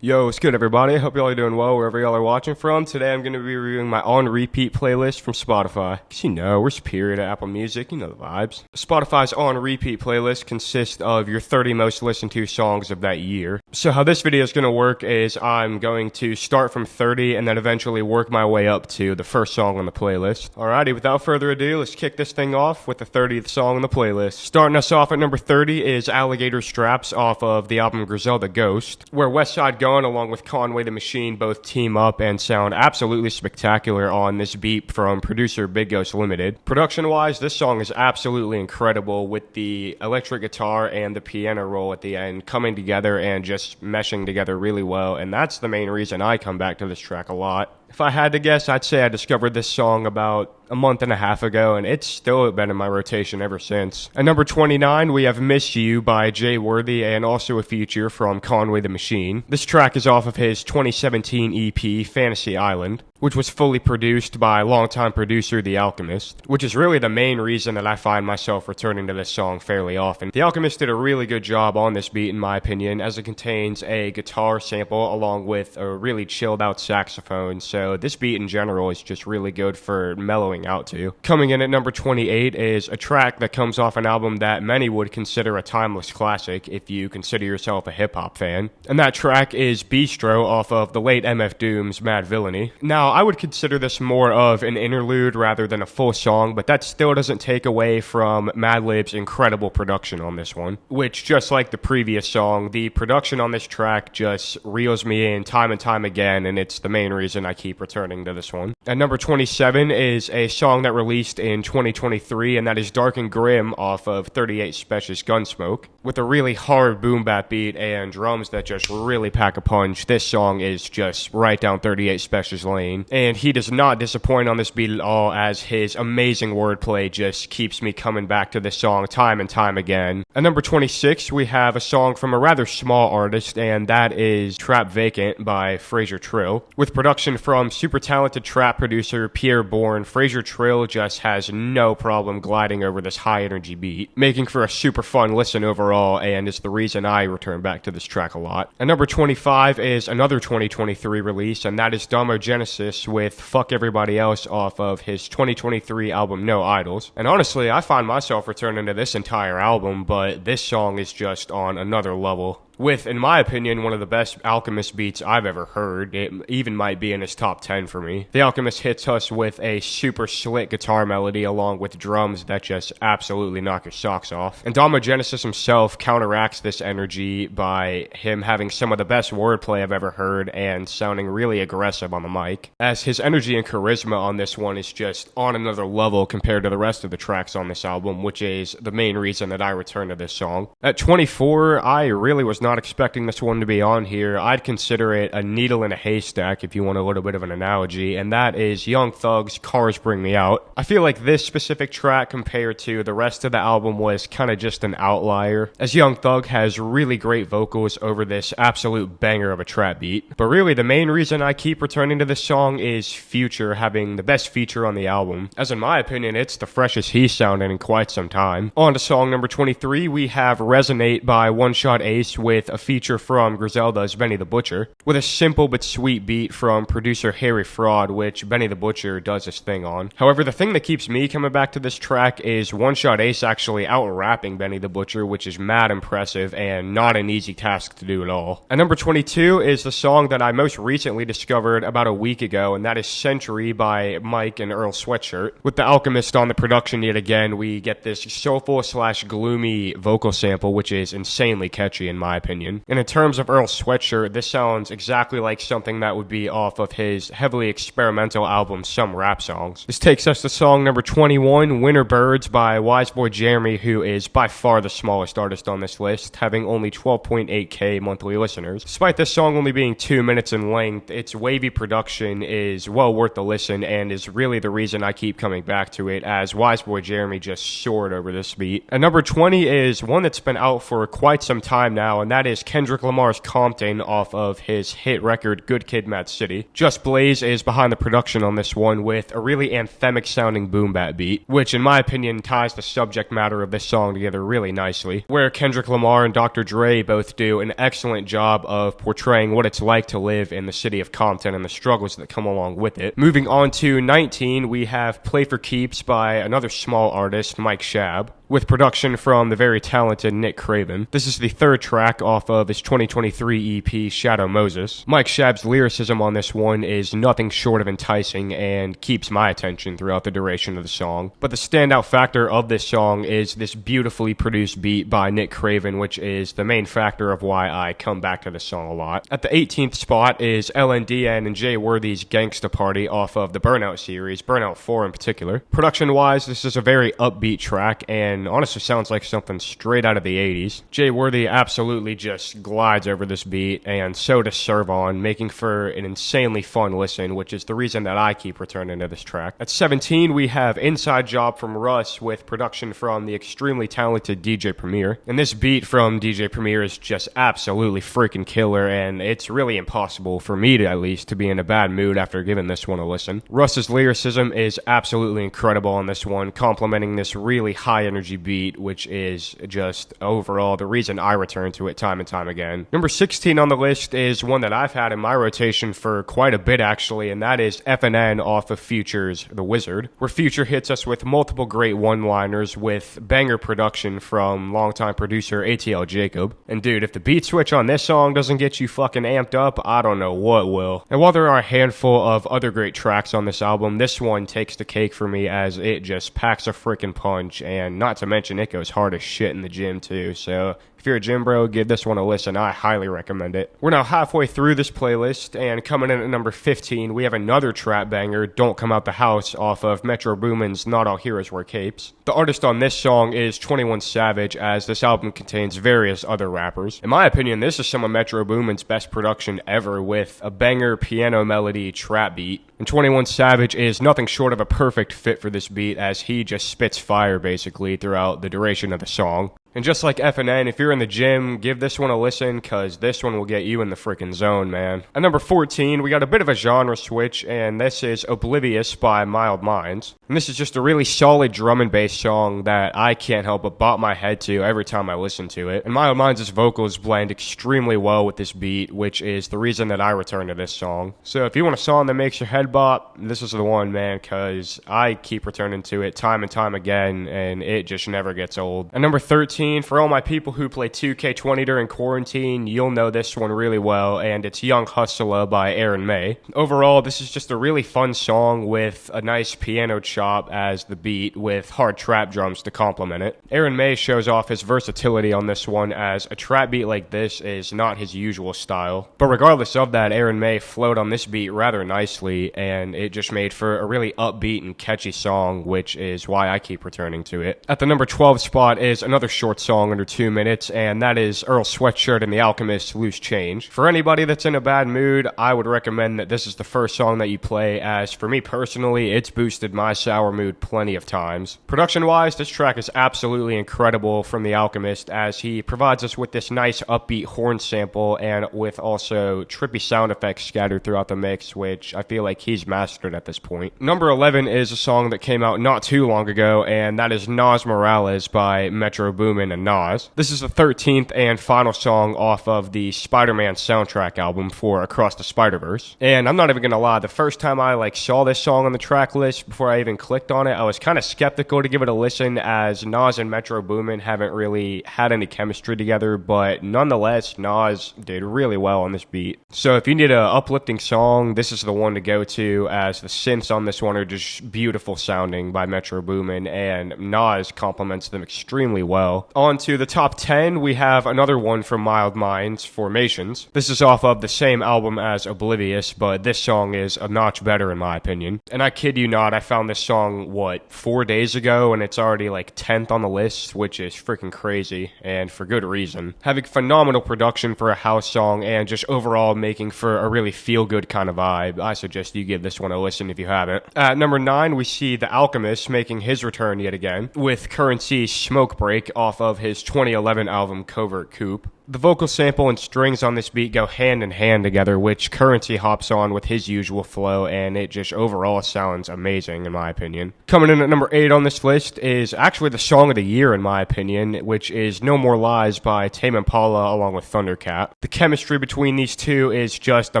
Yo, what's good, everybody? Hope y'all are doing well wherever y'all are watching from. Today I'm going to be reviewing my on-repeat playlist from Spotify. Because you know, we're superior to Apple Music, you know the vibes. Spotify's on-repeat playlist consists of your 30 most listened to songs of that year. So how this video is going to work is I'm going to start from 30 and then eventually work my way up to the first song on the playlist. Alrighty, without further ado, let's kick this thing off with the 30th song on the playlist. Starting us off at number 30 is Alligator Straps off of the album Griselda Ghost, where Westside Gunn along with Conway the Machine both team up and sound absolutely spectacular on this beat from producer Big Ghost Limited. Production-wise, this song is absolutely incredible with the electric guitar and the piano roll at the end coming together and just meshing together really well, and that's the main reason I come back to this track a lot. If I had to guess, I'd say I discovered this song about a month and a half ago, and it's still been in my rotation ever since. At number 29, we have Miss You by Jay Worthy and also a feature from Conway the Machine. This track is off of his 2017 EP, Fantasy Island, which was fully produced by longtime producer The Alchemist, which is really the main reason that I find myself returning to this song fairly often. The Alchemist did a really good job on this beat in my opinion, as it contains a guitar sample along with a really chilled out saxophone, so this beat in general is just really good for mellowing out to. Coming in at number 28 is a track that comes off an album that many would consider a timeless classic if you consider yourself a hip-hop fan, and that track is Bistro off of the late MF Doom's Mad Villainy. Now, I would consider this more of an interlude rather than a full song, but that still doesn't take away from Madlib's incredible production on this one, which, just like the previous song, the production on this track just reels me in time and time again, and it's the main reason I keep returning to this one. At number 27 is a song that released in 2023, and that is Dark and Grim off of 38 Special's Gunsmoke. With a really hard boom bap beat and drums that just really pack a punch, this song is just right down 38 Special's lane. And he does not disappoint on this beat at all, as his amazing wordplay just keeps me coming back to this song time and time again. At number 26, we have a song from a rather small artist, and that is Trap Vacant by Fraser Trill. With production from super talented trap producer Pierre Bourne, Fraser Trill just has no problem gliding over this high energy beat, making for a super fun listen overall, and is the reason I return back to this track a lot. At number 25 is another 2023 release, and that is Dahlonega with Fuck Everybody Else off of his 2023 album No Idols. And honestly, I find myself returning to this entire album, but this song is just on another level, with, in my opinion, one of the best Alchemist beats I've ever heard. It even might be in his top 10 for me. The Alchemist hits us with a super slick guitar melody along with drums that just absolutely knock your socks off. And Dahlonega himself counteracts this energy by him having some of the best wordplay I've ever heard and sounding really aggressive on the mic, as his energy and charisma on this one is just on another level compared to the rest of the tracks on this album, which is the main reason that I return to this song. At 24, I really was not expecting this one to be on here. I'd consider it a needle in a haystack if you want a little bit of an analogy, and that is Young Thug's Cars Bring Me Out. I feel like this specific track compared to the rest of the album was kind of just an outlier, as Young Thug has really great vocals over this absolute banger of a trap beat. But really the main reason I keep returning to this song is Future having the best feature on the album, as in my opinion it's the freshest he's sounded in quite some time. On to song number 23, we have Resonate by One Shot Ace with a feature from Griselda's Benny the Butcher, with a simple but sweet beat from producer Harry Fraud, which Benny the Butcher does his thing on. However, the thing that keeps me coming back to this track is One Shot Ace actually out-rapping Benny the Butcher, which is mad impressive and not an easy task to do at all. At number 22 is the song that I most recently discovered about a week ago, and that is Century by Mike and Earl Sweatshirt. With the Alchemist on the production yet again, we get this soulful / gloomy vocal sample, which is insanely catchy in my opinion. And in terms of Earl Sweatshirt, this sounds exactly like something that would be off of his heavily experimental album Some Rap Songs. This takes us to song number 21, Winter Birds by Wiseboy Jeremy, who is by far the smallest artist on this list, having only 12.8k monthly listeners. Despite this song only being 2 minutes in length, its wavy production is well worth the listen and is really the reason I keep coming back to it, as Wiseboy Jeremy just soared over this beat. And number 20 is one that's been out for quite some time now, and that that is Kendrick Lamar's Compton off of his hit record Good Kid, Mad City. Just Blaze is behind the production on this one with a really anthemic sounding boom bap beat, which in my opinion ties the subject matter of this song together really nicely, where Kendrick Lamar and Dr. Dre both do an excellent job of portraying what it's like to live in the city of Compton and the struggles that come along with it. Moving on to 19, we have Play for Keeps by another small artist, Mike Shab, with production from the very talented Nick Craven. This is the third track off of his 2023 EP, Shadow Moses. Mike Shab's lyricism on this one is nothing short of enticing and keeps my attention throughout the duration of the song. But the standout factor of this song is this beautifully produced beat by Nick Craven, which is the main factor of why I come back to this song a lot. At the 18th spot is LNDN and Jay Worthy's Gangsta Party off of the Burnout series, Burnout 4 in particular. Production-wise, this is a very upbeat track and honestly sounds like something straight out of the 80s. Jay Worthy absolutely just glides over this beat, and so does Servon, making for an insanely fun listen, which is the reason that I keep returning to this track. At 17, we have Inside Job from Russ with production from the extremely talented DJ Premier. And this beat from DJ Premier is just absolutely freaking killer, and it's really impossible for me to, at least, to be in a bad mood after giving this one a listen. Russ's lyricism is absolutely incredible on this one, complementing this really high energy beat, which is just overall the reason I return to it time and time again. Number 16 on the list is one that I've had in my rotation for quite a bit actually, and that is FNN off of Future's The Wizard, where Future hits us with multiple great one-liners with banger production from longtime producer ATL Jacob. And dude, if the beat switch on this song doesn't get you fucking amped up, I don't know what will. And while there are a handful of other great tracks on this album, this one takes the cake for me as it just packs a freaking punch, and not to mention it goes hard as shit in the gym too. So if you're a gym bro, give this one a listen. I highly recommend it. We're now halfway through this playlist, and coming in at number 15, we have another trap banger, Don't Come Out the House, off of Metro Boomin's Not All Heroes Wear Capes. The artist on this song is 21 Savage, as this album contains various other rappers. In my opinion, this is some of Metro Boomin's best production ever, with a banger piano melody trap beat. And 21 Savage is nothing short of a perfect fit for this beat, as he just spits fire basically throughout the duration of the song. And just like FNN, if you're in the gym, give this one a listen, cause this one will get you in the freaking zone, man. At number 14, we got a bit of a genre switch, and this is Oblivious by Mild Minds. And this is just a really solid drum and bass song that I can't help but bop my head to every time I listen to it. And Mild Minds' vocals blend extremely well with this beat, which is the reason that I return to this song. So if you want a song that makes your head bop, this is the one, man, cause I keep returning to it time and time again, and it just never gets old. At number 13, for all my people who play 2K20 during quarantine, you'll know this one really well, and it's Young Hustler by Aaron May. Overall, this is just a really fun song with a nice piano chop as the beat, with hard trap drums to complement it. Aaron May shows off his versatility on this one, as a trap beat like this is not his usual style. But regardless of that, Aaron May flowed on this beat rather nicely, and it just made for a really upbeat and catchy song, which is why I keep returning to it. At the number 12 spot is another short song under 2 minutes, and that is Earl Sweatshirt and the Alchemist's Loose Change. For anybody that's in a bad mood, I would recommend that this is the first song that you play, as for me personally, it's boosted my sour mood plenty of times. Production-wise, this track is absolutely incredible from the Alchemist, as he provides us with this nice upbeat horn sample and with also trippy sound effects scattered throughout the mix, which I feel like he's mastered at this point. Number 11 is a song that came out not too long ago, and that is Nas Morales by Metro Boomin and Nas. This is the 13th and final song off of the Spider-Man soundtrack album for Across the Spider-Verse. And I'm not even gonna lie, the first time I saw this song on the track list, before I even clicked on it, I was kind of skeptical to give it a listen, as Nas and Metro Boomin haven't really had any chemistry together, but nonetheless, Nas did really well on this beat. So if you need an uplifting song, this is the one to go to, as the synths on this one are just beautiful sounding by Metro Boomin, and Nas complements them extremely well. On to the top 10, we have another one from Mild Minds, Formations. This is off of the same album as Oblivious, but this song is a notch better in my opinion. And I kid you not, I found this song, 4 days ago, and it's already 10th on the list, which is freaking crazy, and for good reason. Having phenomenal production for a house song, and just overall making for a really feel-good kind of vibe. I suggest you give this one a listen if you haven't. At number 9, we see The Alchemist making his return yet again, with Currency's Smoke Break off of his 2011 album Covert Coupe. The vocal sample and strings on this beat go hand in hand together, which Currency hops on with his usual flow, and it just overall sounds amazing in my opinion. Coming in at number 8 on this list is actually the song of the year in my opinion, which is No More Lies by Tame Impala along with Thundercat. The chemistry between these two is just a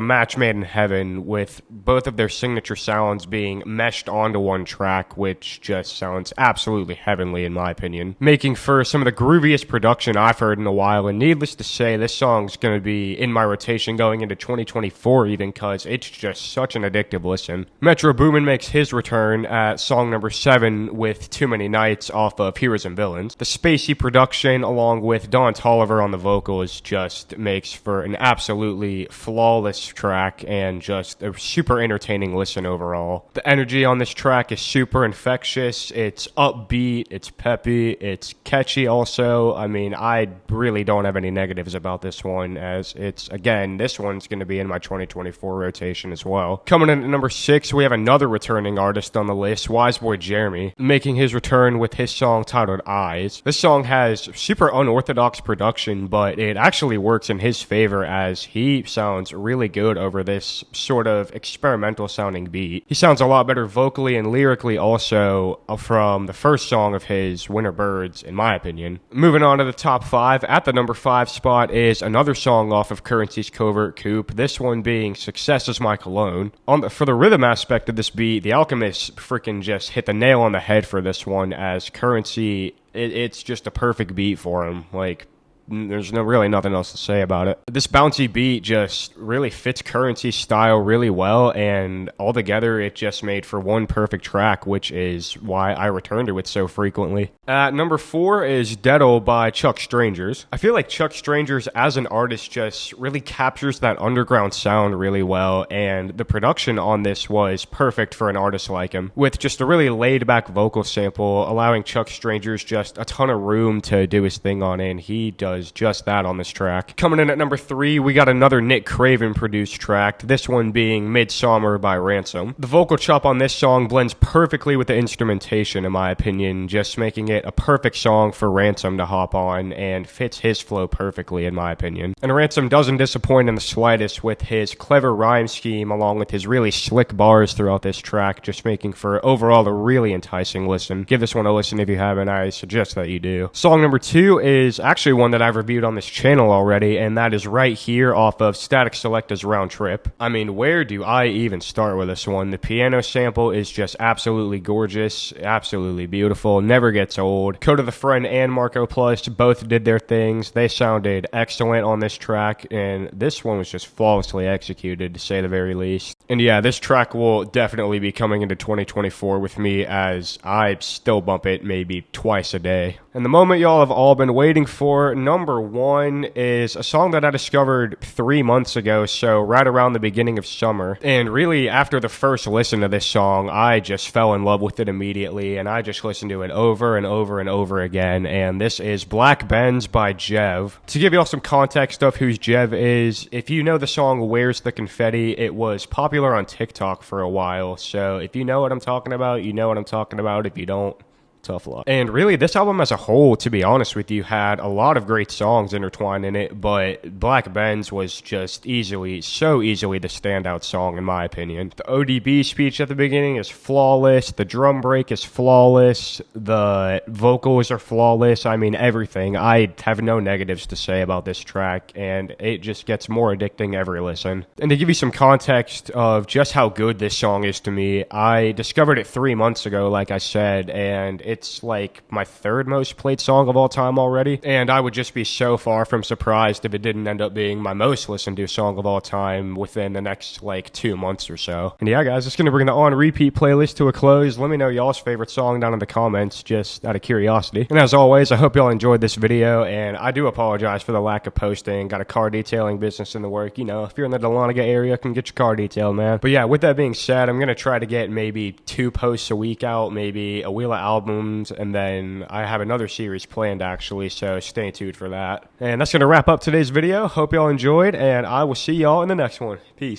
match made in heaven, with both of their signature sounds being meshed onto one track, which just sounds absolutely heavenly in my opinion, making for some of the grooviest production I've heard in a while. And needless to say, this song's going to be in my rotation going into 2024 even, because it's just such an addictive listen. Metro Boomin makes his return at song number 7 with Too Many Nights off of Heroes and Villains. The spacey production along with Don Toliver on the vocals just makes for an absolutely flawless track and just a super entertaining listen overall. The energy on this track is super infectious. It's upbeat, it's peppy, it's catchy also. I mean, I really don't have any negatives about this one, as it's, again, this one's going to be in my 2024 rotation as well. Coming in at number 6, we have another returning artist on the list, Wiseboy Jeremy, making his return with his song titled Eyes. This song has super unorthodox production, but it actually works in his favor as he sounds really good over this sort of experimental sounding beat. He sounds a lot better vocally and lyrically also from the first song of his, Winter Birds, in my opinion. Moving on to the top 5, at the number 5 spot is another song off of Currency's Covert Coupe, this one being Success Is My Cologne. For the rhythm aspect of this beat, The Alchemist freaking just hit the nail on the head for this one, as Currency, it's just a perfect beat for him. Like, there's really nothing else to say about it. This bouncy beat just really fits Currency's style really well, and altogether it just made for one perfect track, which is why I return to it so frequently. At number 4 is Deadle by Chuck Strangers. I feel like Chuck Strangers as an artist just really captures that underground sound really well, and the production on this was perfect for an artist like him, with just a really laid back vocal sample, allowing Chuck Strangers just a ton of room to do his thing on it, and he does just that on this track. Coming in at number 3, we got another Nick Craven produced track, this one being Midsummer by Ransom. The vocal chop on this song blends perfectly with the instrumentation in my opinion, just making it a perfect song for Ransom to hop on, and fits his flow perfectly in my opinion. And Ransom doesn't disappoint in the slightest with his clever rhyme scheme along with his really slick bars throughout this track, just making for overall a really enticing listen. Give this one a listen if you haven't, I suggest that you do. Song number 2 is actually one that I've reviewed on this channel already, and that is right here off of Static Selecta's Round Trip. I mean, where do I even start with this one? The piano sample is just absolutely gorgeous, absolutely beautiful, never gets old. Code of the Friend and Marco Plus both did their things. They sounded excellent on this track, and this one was just flawlessly executed, to say the very least. And yeah, this track will definitely be coming into 2024 with me, as I still bump it maybe twice a day. And the moment y'all have all been waiting for, number 1 is a song that I discovered 3 months ago, so right around the beginning of summer. And really, after the first listen to this song, I just fell in love with it immediately, and I just listened to it over and over and over again. And this is Black Benz by Jev. To give y'all some context of who Jev is, if you know the song Where's the Confetti, it was popular on TikTok for a while, so if you know what I'm talking about, you know what I'm talking about. If you don't, tough luck. And really, this album as a whole, to be honest with you, had a lot of great songs intertwined in it, but Black Benz was just so easily the standout song in my opinion. The ODB speech at the beginning is flawless, the drum break is flawless, the vocals are flawless. I mean, everything. I have no negatives to say about this track, and it just gets more addicting every listen. And to give you some context of just how good this song is to me, I discovered it 3 months ago, like I said, and it's like my 3rd most played song of all time already, and I would just be so far from surprised if it didn't end up being my most listened to song of all time within the next like 2 months or so. And yeah guys, it's gonna bring the on repeat playlist to a close. Let me know y'all's favorite song down in the comments, just out of curiosity. And as always, I hope y'all enjoyed this video, and I do apologize for the lack of posting. Got a car detailing business in the work, you know, if you're in the Dahlonega area, come get your car detailed, man. But yeah, with that being said, I'm gonna try to get maybe 2 posts a week out, maybe a wheel of albums, and then I have another series planned actually, so stay tuned for that. And that's going to wrap up today's video. Hope y'all enjoyed, and I will see y'all in the next one. Peace.